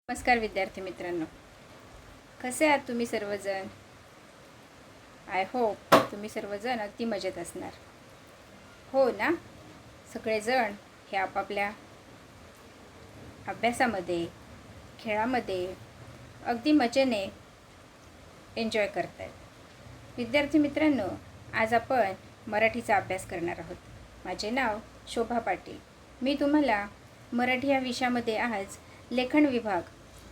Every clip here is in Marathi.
नमस्कार विद्यार्थी मित्रांनो, कसे आहात तुम्ही सर्वजण? आय होप तुम्ही सर्वजण अगदी मजेत असणार. हो ना? सगळेजण हे आपापल्या अभ्यासामध्ये, खेळामध्ये अगदी मजेने एन्जॉय करत आहेत. विद्यार्थी मित्रांनो, आज आपण मराठीचा अभ्यास करणार आहोत. माझे नाव शोभा पाटील. मी तुम्हाला मराठी या विषयामध्ये आज लेखन विभाग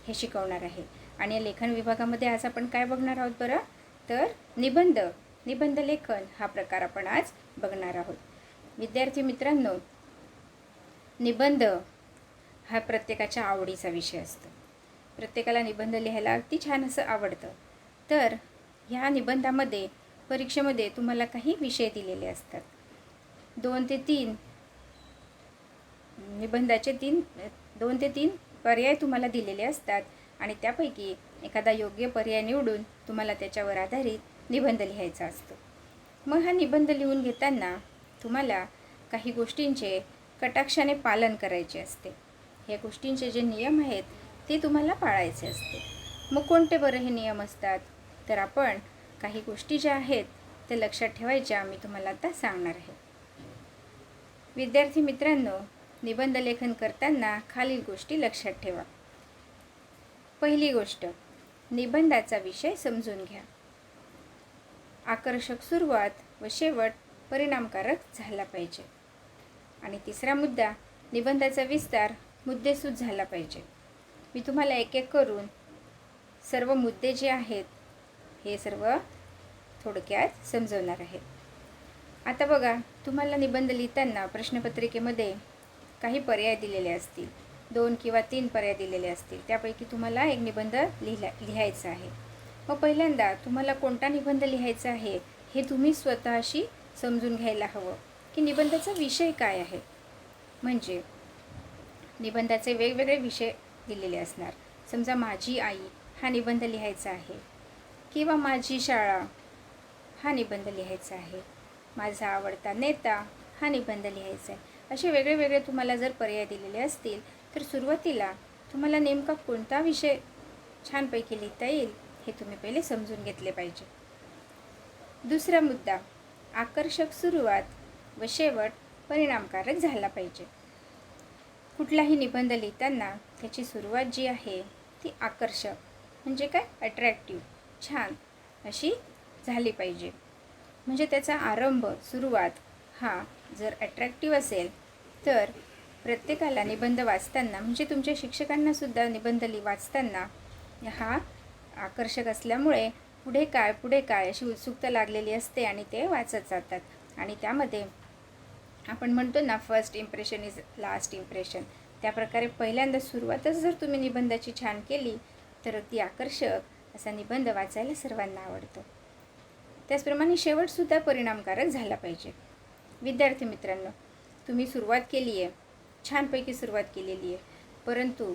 हे शिकवणार आहे. आणि या लेखन विभागामध्ये आज आपण काय बघणार आहोत बरं? तर निबंध लेखन हा प्रकार आपण आज बघणार आहोत. विद्यार्थी मित्रांनो, निबंध हा प्रत्येकाच्या आवडीचा विषय असतो. प्रत्येकाला निबंध लिहायला अगदी छान असं आवडतं. तर ह्या निबंधामध्ये परीक्षेमध्ये तुम्हाला काही विषय दिलेले असतात. 2 ते 3 निबंधाचे 2 ते 3 पर्याय तुम्हाला दिलेले असतात आणि त्यापैकी एखादा योग्य पर्याय निवडून तुम्हाला त्याच्यावर आधारित निबंध लिहायचा असतो. मग हा निबंध लिहून घेताना तुम्हाला काही गोष्टींचे कटाक्षाने पालन करायचे असते. ह्या गोष्टींचे जे नियम आहेत ते तुम्हाला पाळायचे असते. मग कोणते बरं हे नियम असतात? तर आपण काही गोष्टी ज्या आहेत ते लक्षात ठेवायच्या मी तुम्हाला आता सांगणार आहे. विद्यार्थी मित्रांनो, निबंध लेखन करताना खालील गोष्टी लक्षात ठेवा. पहिली गोष्ट, निबंधाचा विषय समजून घ्या. आकर्षक सुरुवात व शेवट परिणामकारक झाला पाहिजे. आणि तिसरा मुद्दा, निबंधाचा विस्तार मुद्देसूद झाला पाहिजे. मी तुम्हाला एक एक करून सर्व मुद्दे जे आहेत हे सर्व थोडक्यात समजवणार आहे. आता बघा, तुम्हाला निबंध लिहिताना प्रश्नपत्रिकेमध्ये काही पर्याय दिलेले असतील. 2 किंवा 3 पर्याय दिलेले असतील. त्यापैकी तुम्हाला एक निबंध लिहायचा आहे. मग पहिल्यांदा तुम्हाला कोणता निबंध लिहायचा आहे हे तुम्ही स्वतःशी समजून घ्यायला हवं की निबंधाचा विषय काय आहे. म्हणजे निबंधाचे वेगवेगळे विषय दिलेले असणार. समजा माझी आई हा निबंध लिहायचा आहे, किंवा माझी शाळा हा निबंध लिहायचा आहे, माझा आवडता नेता हा निबंध लिहायचा आहे. असे वेगळे वेगळे तुम्हाला जर पर्याय दिलेले असतील तर सुरुवातीला तुम्हाला नेमका कोणता विषय छानपैकी लिहिता येईल हे तुम्ही पहिले समजून घेतले पाहिजे. दुसरा मुद्दा, आकर्षक सुरुवात व शेवट परिणामकारक झाला पाहिजे. कुठलाही निबंध लिहिताना त्याची सुरुवात जी आहे ती आकर्षक म्हणजे काय, अट्रॅक्टिव्ह, छान अशी झाली पाहिजे. म्हणजे त्याचा आरंभ, सुरुवात हा जर अट्रॅक्टिव्ह असेल तर प्रत्येकाला निबंध वाचताना, म्हणजे तुमच्या शिक्षकांनासुद्धा निबंध वाचताना हा आकर्षक असल्यामुळे पुढे काय अशी उत्सुकता लागलेली असते आणि ते वाचत जातात. आणि त्यामध्ये आपण म्हणतो ना, first impression is last impression, त्याप्रकारे पहिल्यांदा सुरुवातच जर तुम्ही निबंधाची छान केली तर ती आकर्षक असा निबंध वाचायला सर्वांना आवडतो. त्याचप्रमाणे शेवटसुद्धा परिणामकारक झाला पाहिजे. विद्यार्थी मित्रांनो, तुम्ही सुरुवात केली आहे, छानपैकी सुरुवात केलेली आहे, परंतु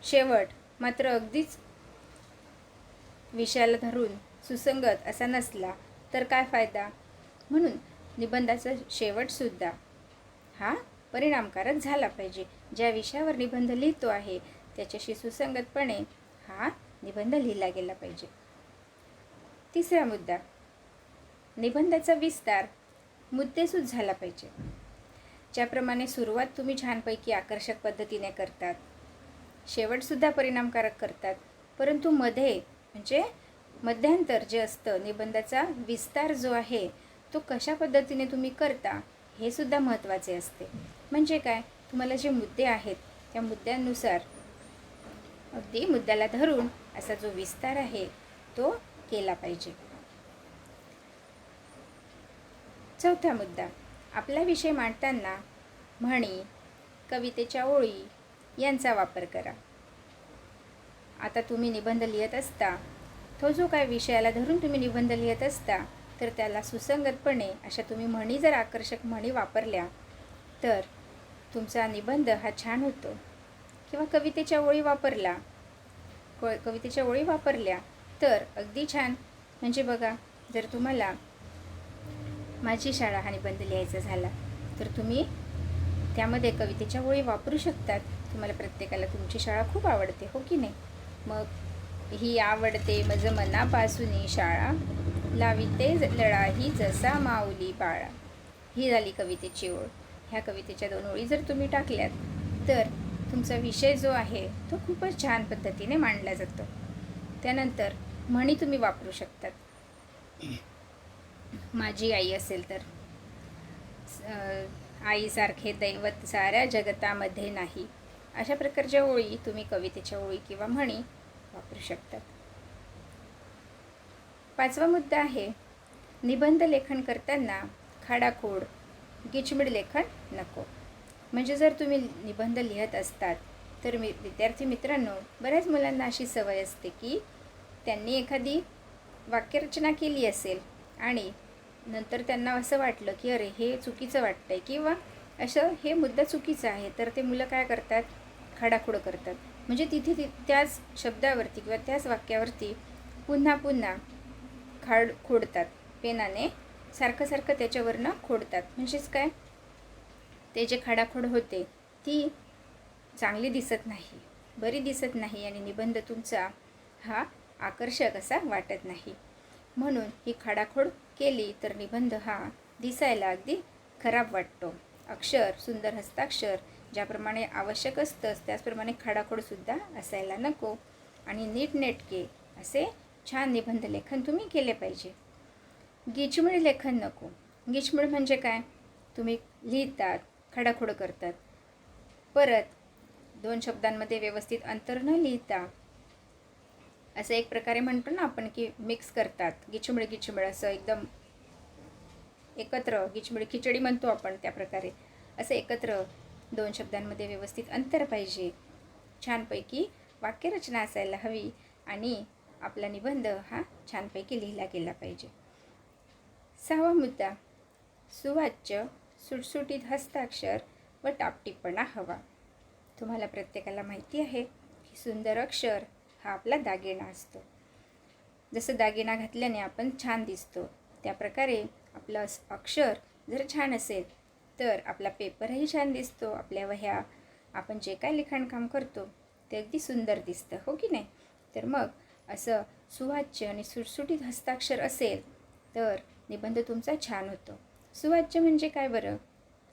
शेवट मात्र अगदीच विषयाला धरून सुसंगत असा नसला तर काय फायदा. म्हणून निबंधाचा शेवटसुद्धा हा परिणामकारक झाला पाहिजे. ज्या विषयावर निबंध लिहितो आहे त्याच्याशी सुसंगतपणे हा निबंध लिहिला गेला पाहिजे. तिसरा मुद्दा, निबंधाचा विस्तार मुद्देसूद झाला पाहिजे. ज्याप्रमाणे सुरुवात तुम्ही छानपैकी आकर्षक पद्धतीने करतात, शेवटसुद्धा परिणामकारक करतात, परंतु मध्ये म्हणजे मध्यांतर जे असतं, निबंधाचा विस्तार जो आहे तो कशा पद्धतीने तुम्ही करता हे सुद्धा महत्त्वाचे असते. म्हणजे काय, तुम्हाला जे मुद्दे आहेत त्या मुद्द्यांनुसार अगदी मुद्द्याला धरून असा जो विस्तार आहे तो केला पाहिजे. चौथा मुद्दा, आपला विषय मांडताना म्हणी, कवितेच्या ओळी यांचा वापर करा. आता तुम्ही निबंध लिहित असता, तो जो काय विषयाला धरून तुम्ही निबंध लिहित असता तर त्याला सुसंगतपणे अशा तुम्ही म्हणी, जर आकर्षक म्हणी वापरल्या तर तुमचा निबंध हा छान होतो. किंवा कवितेच्या ओळी वापरल्या तर अगदी छान. म्हणजे बघा, जर तुम्हाला माझी शाळा हा निबंध लिहायचा झाला तर तुम्ही त्यामध्ये कवितेच्या ओळी वापरू शकतात. तुम्हाला प्रत्येकाला तुमची शाळा खूप आवडते, हो की नाही? मग ही आवडते मज मनापासून शाळा, लाविते लळा ही जसा माऊली बाळा. ही झाली कवितेची ओळ. ह्या कवितेच्या 2 ओळी जर तुम्ही टाकल्यात तर तुमचा विषय जो आहे तो खूपच छान पद्धतीने मांडला जातो. त्यानंतर म्हणी तुम्ही वापरू शकतात. माझी आई असेल तर आईसारखे दैवत साऱ्या जगतामध्ये नाही. अशा प्रकारच्या ओळी तुम्ही कवितेच्या ओळी किंवा म्हणी वापरू शकतात. 5वा मुद्दा आहे, निबंध लेखन करताना खाडाखोड गिचमिड लेखन नको. म्हणजे जर तुम्ही निबंध लिहत असतात तर विद्यार्थी मित्रांनो, बऱ्याच मुलांना अशी सवय असते की त्यांनी एखादी वाक्यरचना केली असेल आणि नंतर त्यांना असं वाटलं की अरे हे चुकीचं वाटतं आहे किंवा असं हे मुद्दा चुकीचा आहे, तर ते मुलं काय करतात, खाडाखोड करतात. म्हणजे तिथे त्याच शब्दावरती किंवा त्याच वाक्यावरती पुन्हा पुन्हा खोडतात पेनाने, सारखं सारखं त्याच्यावरनं खोडतात. म्हणजेच काय, ते जे खाडाखोड होते ती चांगली दिसत नाही, बरी दिसत नाही आणि निबंध तुमचा हा आकर्षक असा वाटत नाही. म्हणून ही खाडाखोड केली तर निबंध हा दिसायला अगदी खराब वाटतो. अक्षर, सुंदर हस्ताक्षर ज्याप्रमाणे आवश्यक असतं त्याचप्रमाणे खाडाखोडसुद्धा असायला नको आणि नीटनेटके असे छान निबंध लेखन तुम्ही केले पाहिजे. गिचमिड लेखन नको. गिचमिड म्हणजे काय, तुम्ही लिहितात, खाडाखोड करतात, परत 2 शब्दांमध्ये व्यवस्थित अंतर न लिहिता असं एक प्रकारे म्हणतो ना आपण की मिक्स करतात, गिचमिड गिचमिड असं एकदम एकत्र, गिचमिड खिचडी म्हणतो आपण त्या प्रकारे, असं एकत्र 2 शब्दांमध्ये व्यवस्थित अंतर पाहिजे. छानपैकी वाक्यरचना असायला हवी आणि आपला निबंध हा छानपैकी लिहिला गेला पाहिजे. 6वा मुद्दा, सुवाच्य, सुटसुटीत हस्ताक्षर व टापटीपणा हवा. तुम्हाला प्रत्येकाला माहिती आहे की सुंदर अक्षर हा आपला दागिना असतो. जसं दागिना घातल्याने आपण छान दिसतो, त्याप्रकारे आपलं अक्षर जर छान असेल तर आपला पेपरही छान दिसतो, आपल्या वह्या, आपण जे काय लिखाणकाम करतो ते अगदी सुंदर दिसतं, हो की नाही? तर मग असं सुवाच्य आणि सुटसुटीत हस्ताक्षर असेल तर निबंध तुमचा छान होतो. सुवाच्य म्हणजे काय बरं,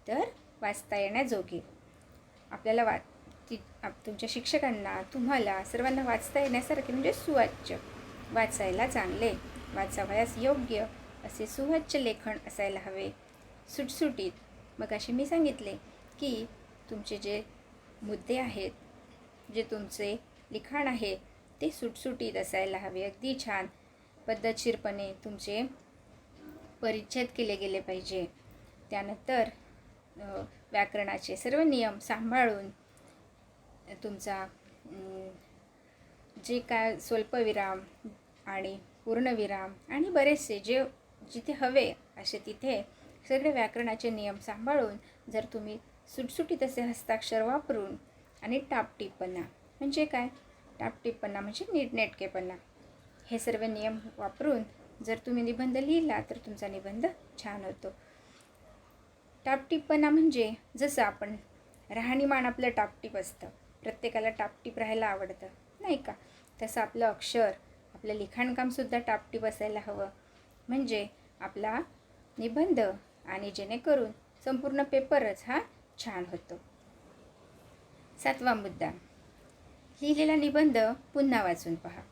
तर वाचता येण्याजोगे. आपल्याला तुमच्या शिक्षकांना, तुम्हाला सर्वांना वाचता येण्यासारखे म्हणजे सुवाच्य, वाचायला चांगले, वाचावयास योग्य असे सुवाच्य लेखन असायला हवे. सुटसुटीत, मग असे मी सांगितले की तुमचे जे मुद्दे आहेत, जे तुमचे लिखाण आहे ते सुटसुटीत असायला हवे, अगदी छान पद्धतशीरपणे तुमचे परिच्छेद केले गेले पाहिजे. त्यानंतर व्याकरणाचे सर्व नियम सांभाळून तुमचा जे काय स्वल्पविराम आणि पूर्णविराम आणि बरेचसे जे जिथे हवे असे तिथे सगळे व्याकरणाचे नियम सांभाळून जर तुम्ही सुटसुटीत असे हस्ताक्षर वापरून आणि टापटीपणा म्हणजे काय, टापटीपणा म्हणजे नीटनेटकेपणा, हे सर्व नियम वापरून जर तुम्ही निबंध लिहिला तर तुमचा निबंध छान होतो. टापटीपणा म्हणजे जसं आपण राहणीमान आपलं टापटीप असतं, प्रत्येकाला टापटीप राहायला आवडतं नाही का, तसं आपलं अक्षर, आपलं लिखाणकामसुद्धा टापटीप असायला हवं. म्हणजे आपला निबंध आणि जेणेकरून संपूर्ण पेपरच हा छान होतो. 7वा मुद्दा, लिहिलेला निबंध पुन्हा वाचून पहा.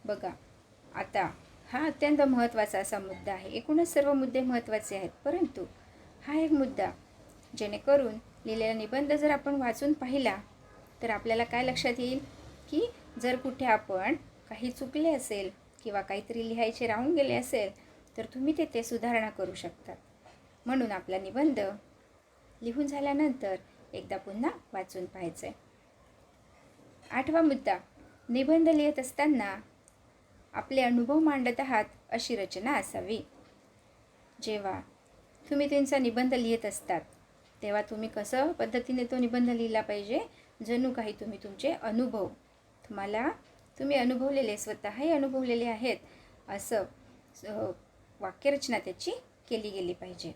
बघा, आता हा अत्यंत महत्त्वाचा असा मुद्दा आहे. एकूणच सर्व मुद्दे महत्त्वाचे आहेत, परंतु हा एक मुद्दा, जेणेकरून लिहिलेला निबंध जर आपण वाचून पाहिला तर आपल्याला काय लक्षात येईल की जर कुठे आपण काही चुकले असेल किंवा काहीतरी लिहायचे राहून गेले असेल तर तुम्ही ते सुधारणा करू शकता. म्हणून आपला निबंध लिहून झाल्यानंतर एकदा पुन्हा वाचून पाहायचं आहे. 8वा मुद्दा, निबंध लिहित असताना आपले अनुभव मांडत आहात अशी रचना असावी. जेव्हा तुम्ही त्यांचा निबंध लिहित असतात तेव्हा तुम्ही कसं पद्धतीने तो निबंध लिहिला पाहिजे, जणू काही तुम्ही तुमचे अनुभव, तुम्ही अनुभवलेले, स्वतःही अनुभवलेले आहेत असं वाक्यरचना त्याची केली गेली पाहिजे.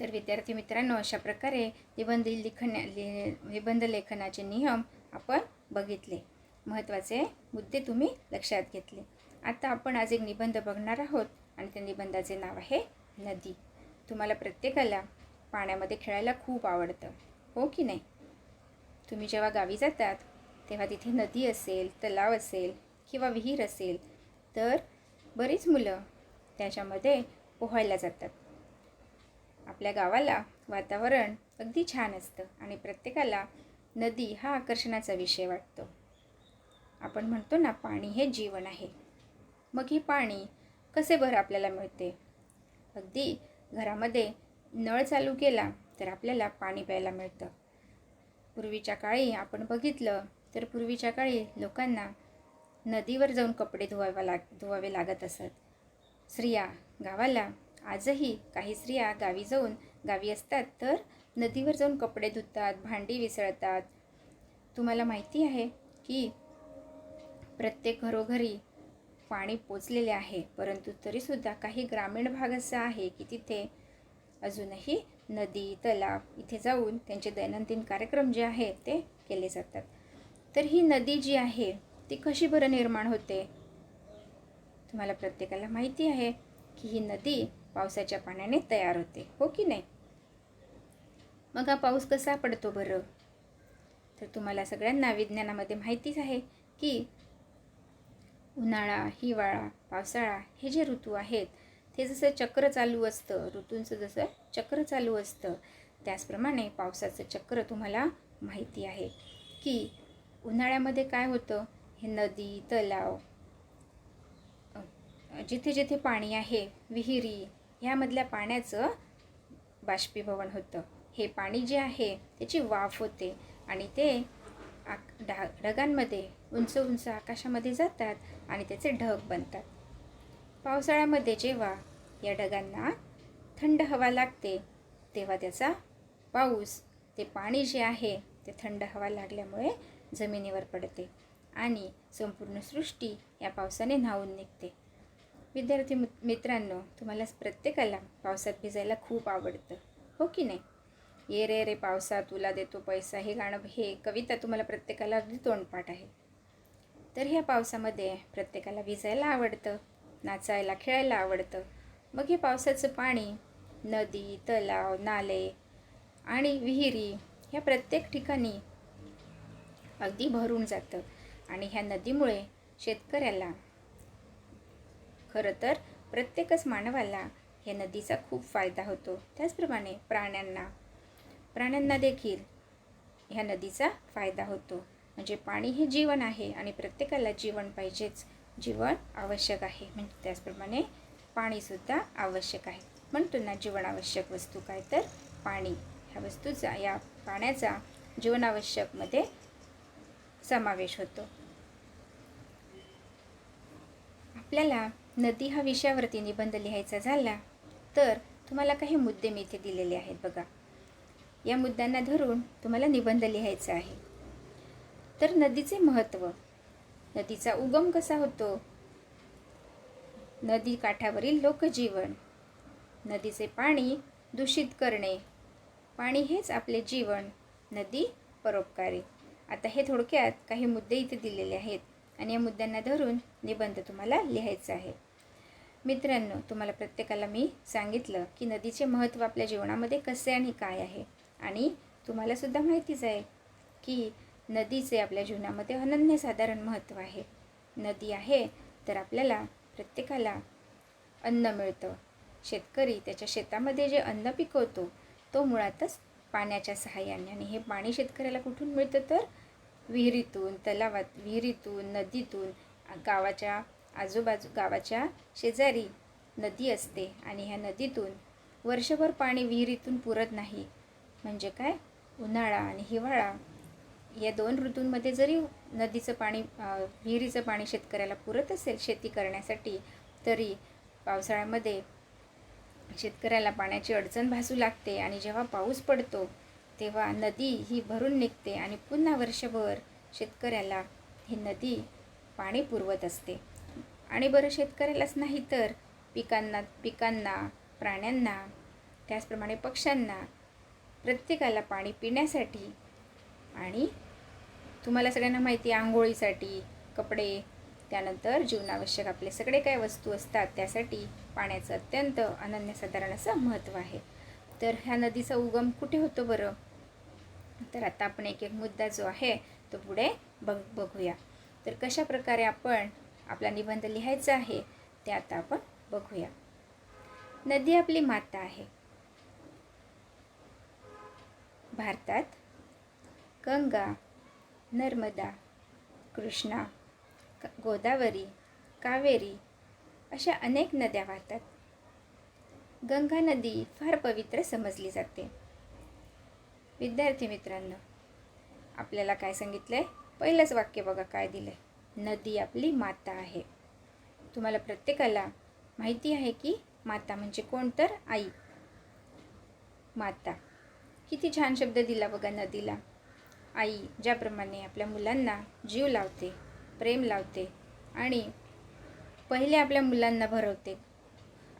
तर विद्यार्थी मित्रांनो, अशा प्रकारे निबंध लेखनाचे नियम आपण बघितले. महत्त्वाचे मुद्दे तुम्ही लक्षात घेतले. आता आपण आज एक निबंध बघणार आहोत आणि त्या निबंधाचे नाव आहे नदी. तुम्हाला प्रत्येकाला पाण्यामध्ये खेळायला खूप आवडतं, हो की नाही? तुम्ही जेव्हा गावी जातात तेव्हा तिथे नदी असेल, तलाव असेल किंवा विहीर असेल तर बरीच मुलं त्याच्यामध्ये पोहायला जातात. आपल्या गावाला वातावरण अगदी छान असतं आणि प्रत्येकाला नदी हा आकर्षणाचा विषय वाटतो. आपण म्हणतो ना, पाणी हे जीवन आहे. मग हे पाणी कसे बरं आपल्याला मिळते? अगदी घरामध्ये नळ चालू केला तर आपल्याला पाणी प्यायला मिळतं. पूर्वीच्या काळी आपण बघितलं तर पूर्वीच्या काळी लोकांना नदीवर जाऊन कपडे धुवावे लागत असत. स्त्रिया गावाला आजही काही स्त्रिया गावी असतात तर नदीवर जाऊन कपडे धुतात, भांडी विसळतात. तुम्हाला माहिती आहे की प्रत्येक घरोघरी पाणी पोचलेले आहे, परंतु तरीसुद्धा काही ग्रामीण भाग असा आहे की तिथे अजूनही नदी, तलाव इथे जाऊन त्यांचे दैनंदिन कार्यक्रम जे आहेत ते केले जातात. तर ही नदी जी आहे ती कशी बरं निर्माण होते? तुम्हाला प्रत्येकाला माहिती आहे की ही नदी पावसाच्या पाण्याने तयार होते, हो की नाही? मग हा पाऊस कसा पडतो बरं? तर तुम्हाला सगळ्यांना विज्ञानामध्ये माहितीच आहे की उन्हाळा, हिवाळा, पावसाळा हे जे ऋतू आहेत ते जसं चक्र चालू असतं, ऋतूंचं जसं चक्र चालू असतं, त्याचप्रमाणे पावसाचं चक्र तुम्हाला माहिती आहे की उन्हाळ्यामध्ये काय होतं? हे नदी, तलाव, जिथे जिथे पाणी आहे, विहिरी ह्यामधल्या पाण्याचं बाष्पीभवन होतं. हे पाणी जे आहे त्याची वाफ होते आणि ते ढगांमध्ये उंच उंच आकाशामध्ये जातात आणि त्याचे ढग बनतात. पावसाळ्यामध्ये जेव्हा या ढगांना थंड हवा लागते तेव्हा त्याचा पाऊस, ते पाणी जे आहे ते थंड हवा लागल्यामुळे जमिनीवर पडते आणि संपूर्ण सृष्टी या पावसाने न्हावून निघते. विद्यार्थी मित्रांनो, तुम्हाला प्रत्येकाला पावसात भिजायला खूप आवडतं, हो की नाही? ये रे रे पावसा तुला देतो पैसा, हे गाणं, हे कविता तुम्हाला प्रत्येकाला अगदी तोंडपाठ आहे. तर ह्या पावसामध्ये प्रत्येकाला भिजायला आवडतं, नाचायला, खेळायला आवडतं. मग हे पावसाचं पाणी नदी, तलाव, नाले आणि विहिरी ह्या प्रत्येक ठिकाणी अगदी भरून जातं आणि ह्या नदीमुळे शेतकऱ्याला, खरं तर प्रत्येकच मानवाला ह्या नदीचा खूप फायदा होतो. त्याचप्रमाणे प्राण्यांना देखील ह्या नदीचा फायदा होतो. म्हणजे पाणी हे जीवन आहे आणि प्रत्येकाला जीवन पाहिजेच, जीवन आवश्यक आहे. म्हणजे त्याचप्रमाणे पाणीसुद्धा आवश्यक आहे. म्हणतो ना, जीवनावश्यक वस्तू काय? तर पाणी. ह्या वस्तूचा, या पाण्याचा जीवनावश्यकमध्ये समावेश होतो. आपल्याला नदी हा विषयावरती निबंध लिहायचा झाला तर तुम्हाला काही मुद्दे मी इथे दिलेले आहेत बघा. या मुद्द्यांना धरून तुम्हाला निबंध लिहायचा आहे. तर नदीचे महत्त्व, नदीचा उगम कसा होतो, नदी काठावरील लोकजीवन, नदीचे पाणी दूषित करणे, पाणी हेच आपले जीवन, नदी परोपकारी. आता हे थोडक्यात काही मुद्दे इथे दिलेले आहेत आणि या मुद्द्यांना धरून निबंध तुम्हाला लिहायचा आहे. मित्रांनो, तुम्हाला प्रत्येकाला मी सांगितलं की नदीचे महत्त्व आपल्या जीवनामध्ये कसे आणि काय आहे आणि तुम्हालासुद्धा माहितीच आहे की नदीचे आपल्या जीवनामध्ये अनन्यसाधारण महत्त्व आहे. नदी आहे तर आपल्याला प्रत्येकाला अन्न मिळतं. शेतकरी त्याच्या शेतामध्ये जे अन्न पिकवतो तो मुळातच पाण्याच्या सहाय्याने, आणि हे पाणी शेतकऱ्याला कुठून मिळतं? तर विहिरीतून, विहिरीतून, नदीतून. गावाच्या शेजारी नदी असते आणि ह्या नदीतून वर्षभर पाणी विहिरीतून पुरत नाही. म्हणजे काय? उन्हाळा आणि हिवाळा या 2 ऋतूंमध्ये जरी नदीचं पाणी, विहिरीचं पाणी शेतकऱ्याला पुरत असेल शेती करण्यासाठी, तरी पावसाळ्यामध्ये शेतकऱ्याला पाण्याची अडचण भासू लागते आणि जेव्हा पाऊस पडतो तेव्हा नदी ही भरून निघते आणि पुन्हा वर्षभर शेतकऱ्याला ही नदी पाणी पुरवत असते. आणि बरं, शेतकऱ्यालाच नाही तर पिकांना, प्राण्यांना, त्याचप्रमाणे पक्ष्यांना, प्रत्येकाला पाणी पिण्यासाठी आणि तुम्हाला सगळ्यांना माहिती आहे आंघोळीसाठी, कपडे, त्यानंतर जीवनावश्यक आपले सगळे काय वस्तू असतात त्यासाठी पाण्याचं अत्यंत अनन्यसाधारण असं महत्त्व आहे. तर ह्या नदीचा उगम कुठे होतो बरं? तर आता आपण एक एक मुद्दा जो आहे तो पुढे बघूया. तर कशा प्रकारे आपण आपला निबंध लिहायचा आहे ते आता आपण बघूया. नदी आपली माता आहे. भारतात गंगा, नर्मदा, कृष्णा, गोदावरी, कावेरी अशा अनेक नद्या वाहतात. गंगा नदी फार पवित्र समजली जाते. विद्यार्थी मित्रांनो, आपल्याला काय सांगितलंय? पहिलंच वाक्य बघा काय दिलंय. नदी आपली माता आहे. तुम्हाला प्रत्येकाला माहिती आहे की माता म्हणजे कोण? तर आई. माता किती छान शब्द दिला बघा नदीला. आई ज्याप्रमाणे आपल्या मुलांना जीव लावते, प्रेम लावते आणि पहिले आपल्या मुलांना भरवते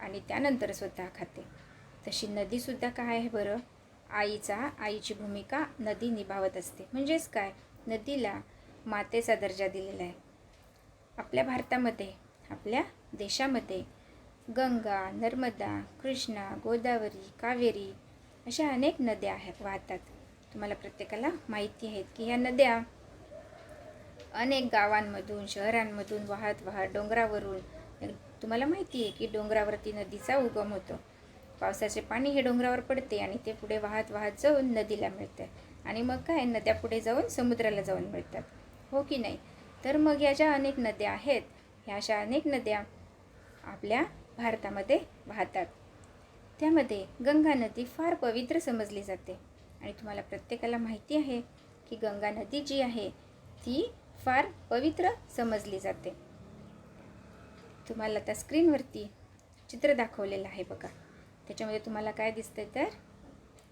आणि त्यानंतर स्वतः खाते, तशी नदीसुद्धा काय आहे बरं? आईची भूमिका नदी निभावत असते. म्हणजेच काय? नदीला मातेचा दर्जा दिलेला आहे. आपल्या भारतामध्ये, आपल्या देशामध्ये गंगा, नर्मदा, कृष्णा, गोदावरी, कावेरी अशा अनेक नद्या वाहतात. तुम्हाला प्रत्येकाला माहिती आहेत की ह्या नद्या अनेक गावांमधून, शहरांमधून वाहत डोंगरावरून, तुम्हाला माहिती आहे की डोंगरावरती नदीचा उगम होतो. पावसाचे पाणी हे डोंगरावर पडते आणि ते पुढे वाहत जाऊन नदीला मिळते आणि मग काय? नद्या पुढे जाऊन समुद्राला जाऊन मिळतात, हो की नाही? तर मग या ज्या अनेक नद्या आहेत, ह्या अशा अनेक नद्या आपल्या भारतामध्ये वाहतात. त्यामध्ये गंगा नदी फार पवित्र समजली जाते आणि तुम्हाला प्रत्येकाला माहिती आहे की गंगा नदी जी आहे ती फार पवित्र समजली जाते. तुम्हाला त्या स्क्रीनवरती चित्र दाखवलेलं आहे बघा. त्याच्यामध्ये तुम्हाला काय दिसते? तर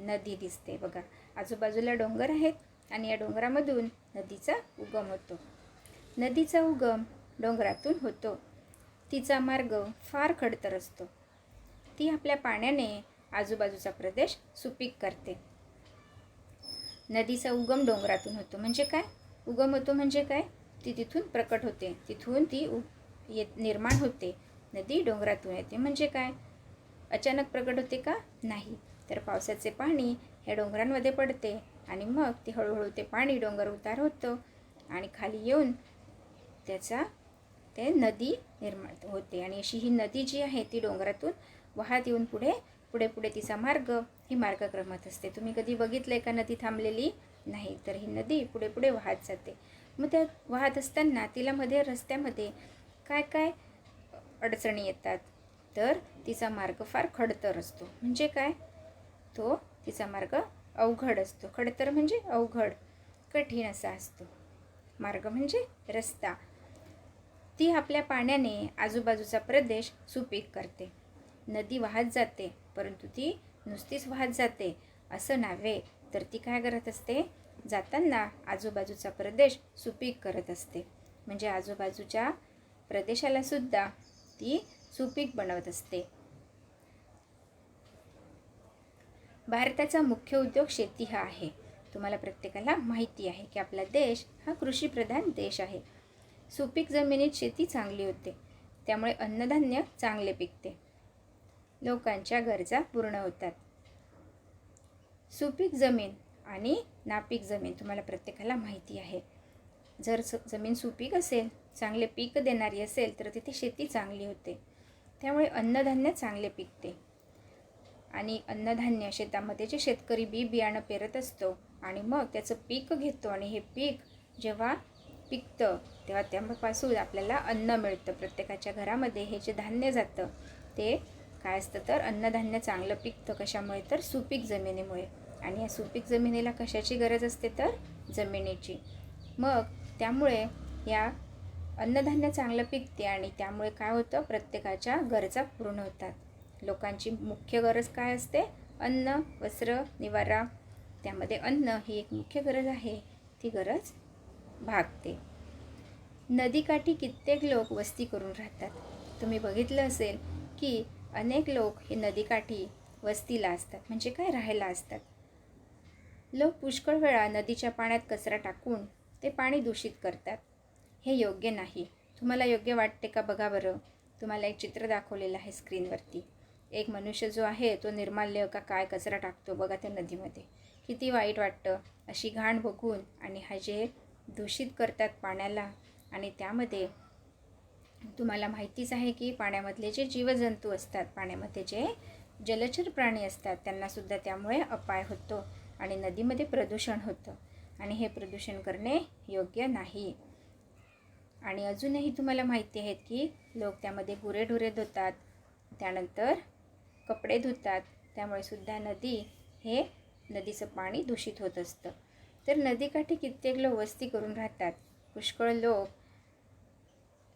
नदी दिसते बघा. आजूबाजूला डोंगर आहेत आणि या डोंगरामधून नदीचा उगम होतो. नदीचा उगम डोंगरातून होतो. तिचा मार्ग फार खडतर असतो. ती आपल्या पाण्याने आजूबाजूचा प्रदेश सुपीक करते. नदीचा उगम डोंगरातून होतो म्हणजे काय? उगम होतो म्हणजे काय? ती तिथून प्रकट होते, तिथून ती निर्माण होते. नदी डोंगरातून येते म्हणजे काय? अचानक प्रकट होते का? नाही. तर पावसाचे पाणी ह्या डोंगरांमध्ये पडते आणि मग ते हळूहळू ते पाणी डोंगर उतार होतं आणि खाली येऊन ते नदी निर्माण होते. आणि अशी ही नदी जी आहे ती डोंगरातून वाहत येऊन पुढे तिचा मार्ग ही मार्गक्रमत असते. तुम्ही कधी बघितलंय का नदी थांबलेली? नाही. तर ही नदी पुढे वाहत जाते. मग त्या वाहत असताना तिला मध्ये रस्त्यामध्ये काय अडचणी येतात? तर तिचा मार्ग फार खडतर असतो. म्हणजे काय? तो तिचा मार्ग अवघड असतो. खडतर म्हणजे अवघड, कठीण असा असतो. मार्ग म्हणजे रस्ता. ती आपल्या पाण्याने आजूबाजूचा प्रदेश सुपीक करते. नदी वाहत जाते, परंतु ती नुसतीच वाहत जाते असं नव्हे, तर ती काय करत असते? जाताना आजूबाजूचा प्रदेश सुपीक करत असते. म्हणजे आजूबाजूच्या प्रदेशाला सुद्धा ती सुपीक बनवत असते. भारताचा मुख्य उद्योग शेती हा आहे. तुम्हाला प्रत्येकाला माहिती आहे की आपला देश हा कृषीप्रधान देश आहे. सुपीक जमिनीत शेती चांगली होते, त्यामुळे अन्नधान्य चांगले पिकते, लोकांच्या गरजा पूर्ण होतात. सुपीक जमीन आणि नापीक जमीन तुम्हाला प्रत्येकाला माहिती आहे. जर जमीन सुपीक असेल, चांगले पीक देणारी असेल, तर तिथे शेती चांगली होते, त्यामुळे अन्नधान्य चांगले पिकते. आणि अन्नधान्य शेतामध्ये जे शेतकरी बियाणं पेरत असतो आणि मग त्याचं पीक घेतो आणि हे पीक जेव्हा पिकतं तेव्हा त्यापासून आपल्याला अन्न मिळतं. प्रत्येकाच्या घरामध्ये हे जे धान्य जातं ते काय असतं? तर अन्नधान्य चांगलं पिकतं. कशामुळे? तर सुपीक जमिनीमुळे. आणि या सुपीक जमिनीला कशाची गरज असते? तर जमिनीची. मग त्यामुळे या अन्नधान्य चांगलं पिकते आणि त्यामुळे काय होतं? प्रत्येकाच्या गरजा पूर्ण होतात. लोकांची मुख्य गरज काय असते? अन्न, वस्त्र, निवारा. त्यामध्ये अन्न ही एक मुख्य गरज आहे, ती गरज भागते. नदीकाठी कित्येक लोक वस्ती करून राहतात. तुम्ही बघितलं असेल की अनेक लोक हे नदीकाठी वस्तीला असतात, म्हणजे काय राहायला असतात. लोक पुष्कळ वेळा नदीच्या पाण्यात कचरा टाकून ते पाणी दूषित करतात. हे योग्य नाही. तुम्हाला योग्य वाटते का बघा बरं. तुम्हाला एक चित्र दाखवलेलं आहे स्क्रीनवरती. एक मनुष्य जो आहे तो निर्माल्य का काय कचरा टाकतो बघा त्या नदीमध्ये. किती वाईट वाटतं अशी घाण बघून. आणि हा जे दूषित करतात पाण्याला. आणि त्यामध्ये तुम्हाला माहितीच आहे की पाण्यामधले जे जीवजंतू असतात, पाण्यामध्ये जे जलचर प्राणी असतात, त्यांनासुद्धा त्यामुळे अपाय होतो आणि नदीमध्ये प्रदूषण होतं. आणि हे प्रदूषण करणे योग्य नाही. आणि अजूनही तुम्हाला माहिती आहेत की लोक त्यामध्ये गुरेढोरे धुतात, त्यानंतर कपडे धुतात. त्यामुळे सुद्धा नदीचं पाणी दूषित होत असतं. तर नदीकाठी कित्येक लोक वस्ती करून राहतात. पुष्कळ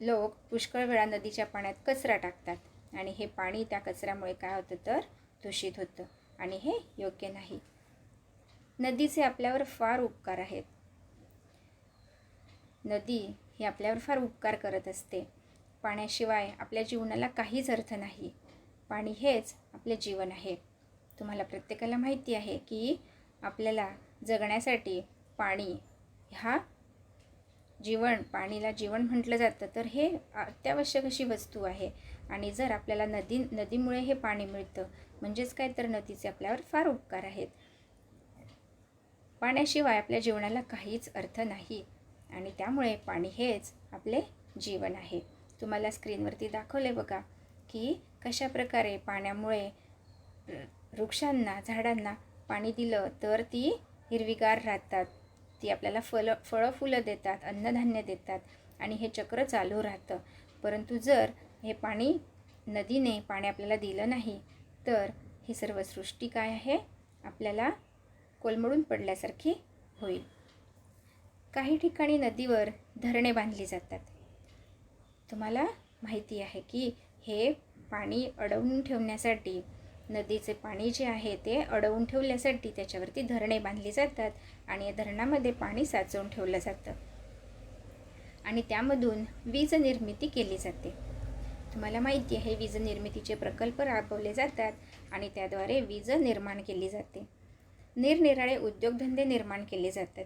लोक पुष्कळ वेळा नदीच्या पाण्यात कचरा टाकतात आणि हे पाणी त्या कचऱ्यामुळे काय होतं तर दूषित होतं आणि हे योग्य नाही. नदीचे आपल्यावर फार उपकार आहेत. नदी ही आपल्यावर फार उपकार करत असते. पाण्याशिवाय आपल्या जीवनाला काहीच अर्थ नाही. पाणी हेच आपले जीवन आहे. तुम्हाला प्रत्येकाला माहिती आहे की आपल्याला जगण्यासाठी पाणी पाणीला जीवन म्हटलं जातं. तर हे अत्यावश्यक अशी वस्तू आहे. आणि जर आपल्याला नदीमुळे हे पाणी मिळतं, म्हणजेच काय तर नदीचे आपल्यावर फार उपकार आहेत. पाण्याशिवाय आपल्या जीवनाला काहीच अर्थ नाही आणि त्यामुळे पाणी हेच आपले जीवन आहे. तुम्हाला स्क्रीनवरती दाखवले बघा की कशा प्रकारे पाण्यामुळे वृक्षांना, झाडांना पाणी दिलं तर ती हिरवीगार राहतात. ती आपल्याला फळं फुलं देतात, अन्नधान्य देतात आणि हे चक्र चालू राहतं. परंतु जर हे नदीने पाणी आपल्याला दिलं नाही तर ही सर्व सृष्टी काय आहे, आपल्याला कोलमडून पडल्यासारखी होईल. काही ठिकाणी नदीवर धरणे बांधली जातात. तुम्हाला माहिती आहे की हे पाणी अडवून ठेवण्यासाठी, नदीचे पाणी जे आहे ते अडवून ठेवण्यासाठी त्याच्यावरती धरणे बांधली जातात आणि या धरणामध्ये पाणी साचवून ठेवलं जातं आणि त्यामधून वीज निर्मिती केली जाते. तुम्हाला माहिती आहे वीज निर्मितीचे प्रकल्प राबवले जातात आणि त्याद्वारे वीज निर्माण केली जाते. निरनिराळे उद्योगधंदे निर्माण केले जातात.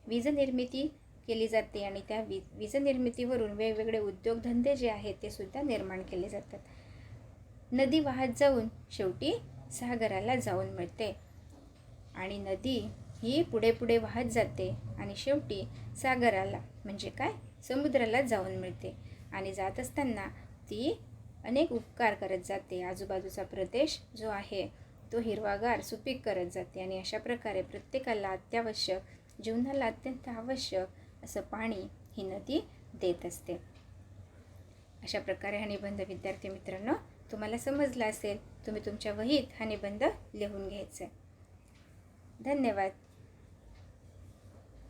वीज निर्मिती केली जाते आणि त्या वीज निर्मितीवरून वेगवेगळे उद्योगधंदे जे आहेत ते सुद्धा निर्माण केले जातात. नदी वाहत जाऊन शेवटी सागराला जाऊन मिळते आणि नदी ही पुढे पुढे वाहत जाते आणि शेवटी सागराला, म्हणजे काय, समुद्राला जाऊन मिळते. आणि जात असताना ती अनेक उपकार करत जाते. आजूबाजूचा प्रदेश जो आहे तो हिरवागार, सुपीक करत जाते आणि अशा प्रकारे प्रत्येकाला अत्यावश्यक, जीवनाला अत्यंत आवश्यक असं पाणी ही नदी देत असते. अशा प्रकारे हा निबंध विद्यार्थी मित्रांनो तुम्हाला समजला असेल. तुम्ही तुमच्या वहीत हा निबंध लिहून घ्यायचा आहे. धन्यवाद.